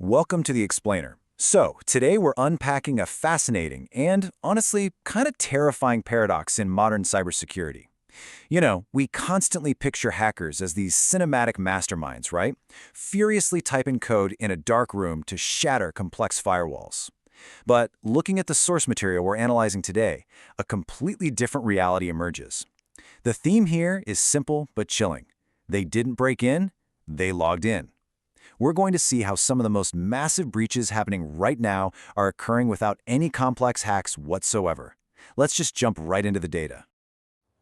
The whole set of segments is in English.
Welcome to the Explainer. So, today we're unpacking a fascinating and, honestly, kind of terrifying paradox in modern cybersecurity. We constantly picture hackers as these cinematic masterminds, right? Furiously typing code in a dark room to shatter complex firewalls. But looking at the source material we're analyzing today, a completely different reality emerges. The theme here is simple but chilling. They didn't break in, they logged in. We're going to see how some of the most massive breaches happening right now are occurring without any complex hacks whatsoever. Let's just jump right into the data.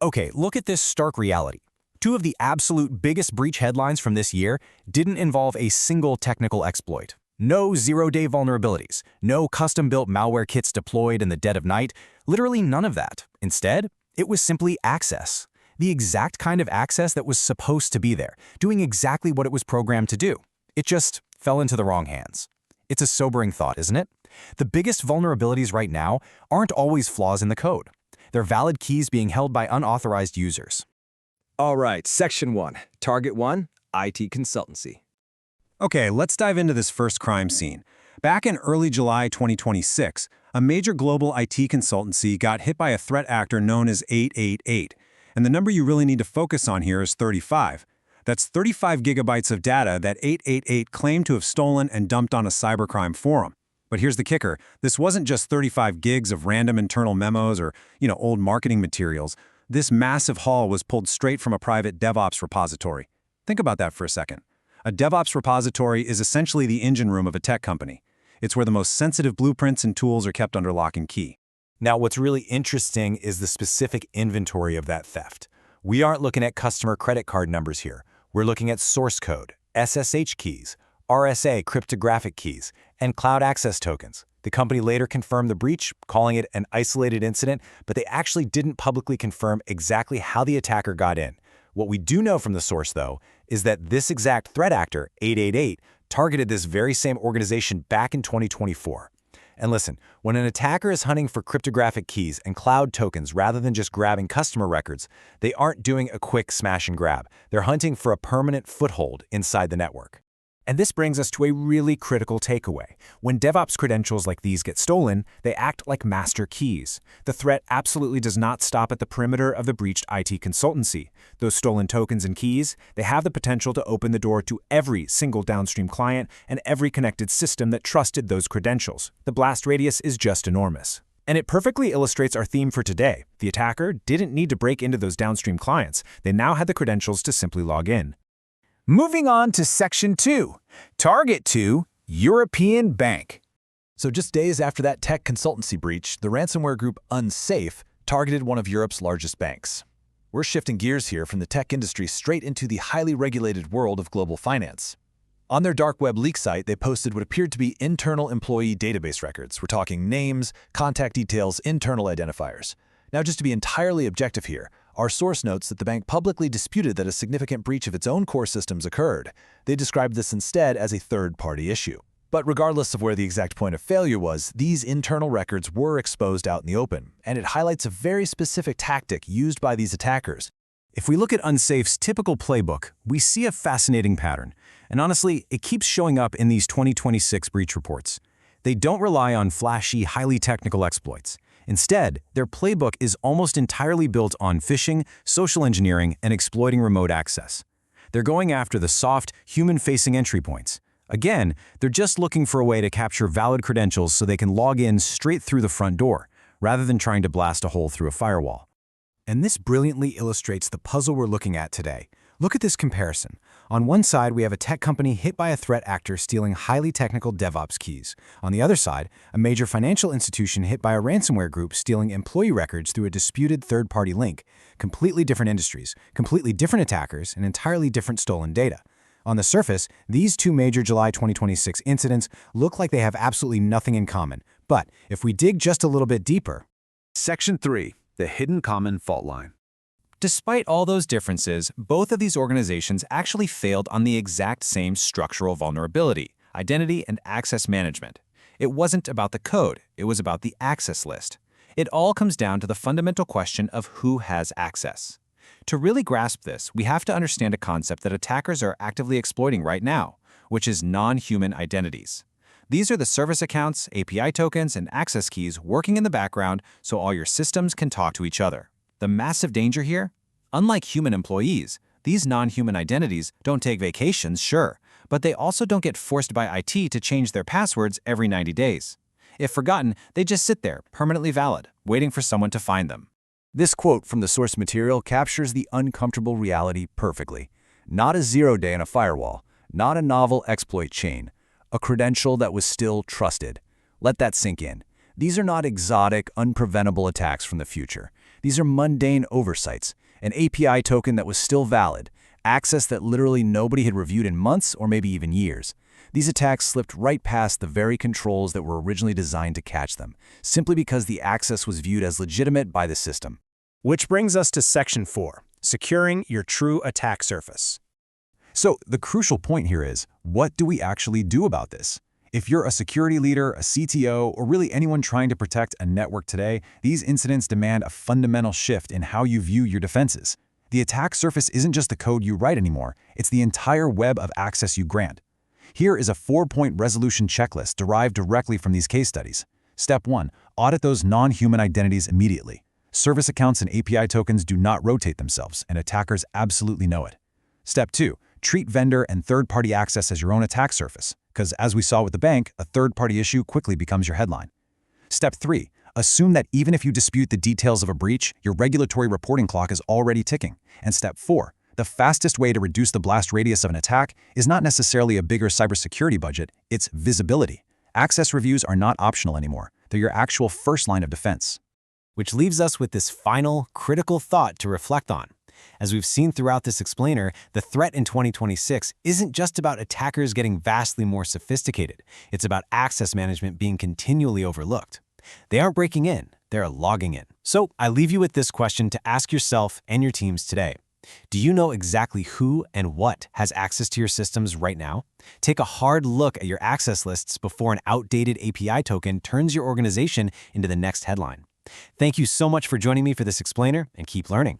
Okay, look at this stark reality. Two of the absolute biggest breach headlines from this year didn't involve a single technical exploit. No zero-day vulnerabilities, no custom-built malware kits deployed in the dead of night, literally none of that. Instead, it was simply access. The exact kind of access that was supposed to be there, doing exactly what it was programmed to do. It just fell into the wrong hands. It's a sobering thought, isn't it? The biggest vulnerabilities right now aren't always flaws in the code. They're valid keys being held by unauthorized users. All right, Section 1. Target 1, IT consultancy. Okay, let's dive into this first crime scene. Back in early July 2026, a major global IT consultancy got hit by a threat actor known as 888. And the number you really need to focus on here is 35. That's 35 gigabytes of data that 888 claimed to have stolen and dumped on a cybercrime forum. But here's the kicker. This wasn't just 35 gigs of random internal memos or, old marketing materials. This massive haul was pulled straight from a private DevOps repository. Think about that for a second. A DevOps repository is essentially the engine room of a tech company. It's where the most sensitive blueprints and tools are kept under lock and key. Now, what's really interesting is the specific inventory of that theft. We aren't looking at customer credit card numbers here. We're looking at source code, SSH keys, RSA cryptographic keys, and cloud access tokens. The company later confirmed the breach, calling it an isolated incident, but they actually didn't publicly confirm exactly how the attacker got in. What we do know from the source, though, is that this exact threat actor, 888, targeted this very same organization back in 2024. And listen, when an attacker is hunting for cryptographic keys and cloud tokens rather than just grabbing customer records, they aren't doing a quick smash and grab. They're hunting for a permanent foothold inside the network. And this brings us to a really critical takeaway. When DevOps credentials like these get stolen, they act like master keys. The threat absolutely does not stop at the perimeter of the breached IT consultancy. Those stolen tokens and keys, they have the potential to open the door to every single downstream client and every connected system that trusted those credentials. The blast radius is just enormous. And it perfectly illustrates our theme for today. The attacker didn't need to break into those downstream clients. They now had the credentials to simply log in. Moving on to Section 2, Target 2, European Bank. So just days after that tech consultancy breach, the ransomware group Unsafe targeted one of Europe's largest banks. We're shifting gears here from the tech industry straight into the highly regulated world of global finance. On their dark web leak site, they posted what appeared to be internal employee database records. We're talking names, contact details, internal identifiers. Now, just to be entirely objective here, our source notes that the bank publicly disputed that a significant breach of its own core systems occurred. They described this instead as a third-party issue. But regardless of where the exact point of failure was, these internal records were exposed out in the open, and it highlights a very specific tactic used by these attackers. If we look at Unsafe's typical playbook, we see a fascinating pattern. And honestly, it keeps showing up in these 2026 breach reports. They don't rely on flashy, highly technical exploits. Instead, their playbook is almost entirely built on phishing, social engineering, and exploiting remote access. They're going after the soft, human-facing entry points. Again, they're just looking for a way to capture valid credentials so they can log in straight through the front door, rather than trying to blast a hole through a firewall. And this brilliantly illustrates the puzzle we're looking at today. Look at this comparison. On one side, we have a tech company hit by a threat actor stealing highly technical DevOps keys. On the other side, a major financial institution hit by a ransomware group stealing employee records through a disputed third-party link. Completely different industries, completely different attackers, and entirely different stolen data. On the surface, these two major July 2026 incidents look like they have absolutely nothing in common. But if we dig just a little bit deeper, Section 3, the hidden common fault line. despite all those differences, both of these organizations actually failed on the exact same structural vulnerability, identity and access management. It wasn't about the code, it was about the access list. It all comes down to the fundamental question of who has access. To really grasp this, we have to understand a concept that attackers are actively exploiting right now, which is non-human identities. These are the service accounts, API tokens, and access keys working in the background so all your systems can talk to each other. The massive danger here? Unlike human employees, these non-human identities don't take vacations, sure, but they also don't get forced by IT to change their passwords every 90 days. If forgotten, they just sit there, permanently valid, waiting for someone to find them. This quote from the source material captures the uncomfortable reality perfectly. Not a 0-day in a firewall, not a novel exploit chain, a credential that was still trusted. Let that sink in. These are not exotic, unpreventable attacks from the future. These are mundane oversights, an API token that was still valid, access that literally nobody had reviewed in months or maybe even years. These attacks slipped right past the very controls that were originally designed to catch them, simply because the access was viewed as legitimate by the system. Which brings us to Section 4, securing your true attack surface. So the crucial point here is, what do we actually do about this? If you're a security leader, a CTO, or really anyone trying to protect a network today, these incidents demand a fundamental shift in how you view your defenses. The attack surface isn't just the code you write anymore, it's the entire web of access you grant. Here is a 4-point resolution checklist derived directly from these case studies. Step 1. Audit those non-human identities immediately. Service accounts and API tokens do not rotate themselves, and attackers absolutely know it. Step 2. Treat vendor and third-party access as your own attack surface, because as we saw with the bank, a third-party issue quickly becomes your headline. Step 3. Assume that even if you dispute the details of a breach, your regulatory reporting clock is already ticking. And Step 4. The fastest way to reduce the blast radius of an attack is not necessarily a bigger cybersecurity budget, it's visibility. Access reviews are not optional anymore. They're your actual first line of defense. Which leaves us with this final, critical thought to reflect on. As we've seen throughout this explainer, the threat in 2026 isn't just about attackers getting vastly more sophisticated. It's about access management being continually overlooked. They aren't breaking in, they're logging in. So I leave you with this question to ask yourself and your teams today. Do you know exactly who and what has access to your systems right now? Take a hard look at your access lists before an outdated API token turns your organization into the next headline. Thank you so much for joining me for this explainer, and keep learning.